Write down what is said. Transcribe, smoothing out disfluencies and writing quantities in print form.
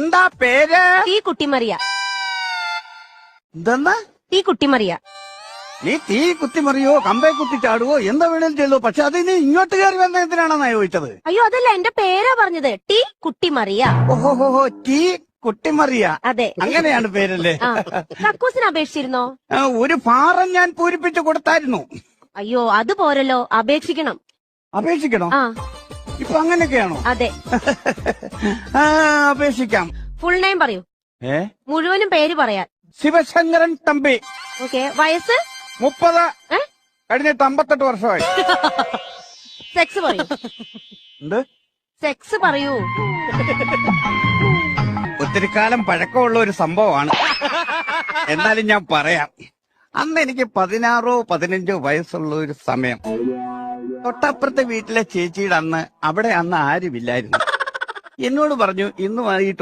എന്താ പേര്? തീ കുട്ടിമറിയ. എന്തെന്നാ? തീ കുട്ടിമറിയ. നീ തീ കുത്തിമറിയോ കമ്പേ കുത്തി ചാടുവോ എന്താ വേണേലും ചെയ്തോ, പക്ഷെ അത് നീ ഇങ്ങോട്ട് കയറി വന്ന എന്തിനാണെന്നാ ചോദിച്ചത്? അയ്യോ അതല്ല, എന്റെ പേരാ പറഞ്ഞത്. ടീ കുട്ടിമറിയ. ഓഹോ തീ കുട്ടിമറിയ. അതെ, അങ്ങനെയാണ് പേരല്ലേ? കക്കൂസിന് അപേക്ഷിച്ചിരുന്നോ? ഒരു ഫാറം ഞാൻ പൂരിപ്പിച്ചു കൊടുത്തായിരുന്നു. അയ്യോ അത് പോരല്ലോ, അപേക്ഷിക്കണം. അപേക്ഷിക്കണോ? ആ ഇപ്പൊ അങ്ങനെയൊക്കെയാണോ? അതെ. അപേക്ഷിക്കാം. ഫുൾ നെയിം പറയൂ. മുഴുവനും പേര് പറയാൻ. ശിവശങ്കരൻ തമ്പി. ഓക്കെ. വയസ്സ്? 30. കഴിഞ്ഞിട്ട് 58 വർഷമായി. സെക്സ് പറയൂ. എന്ത് സെക്സ് പറയൂ? ഒത്തിരി കാലം പഴക്കമുള്ള ഒരു സംഭവമാണ്, എന്നാലും ഞാൻ പറയാം. അന്ന് എനിക്ക് 16 15 വയസ്സുള്ള ഒരു സമയം. തൊട്ടപ്പുറത്തെ വീട്ടിലെ ചേച്ചിയുടെ അവിടെ അന്ന് ആരുമില്ലായിരുന്നു. എന്നോട് പറഞ്ഞു, ഇന്ന് വൈകിട്ട്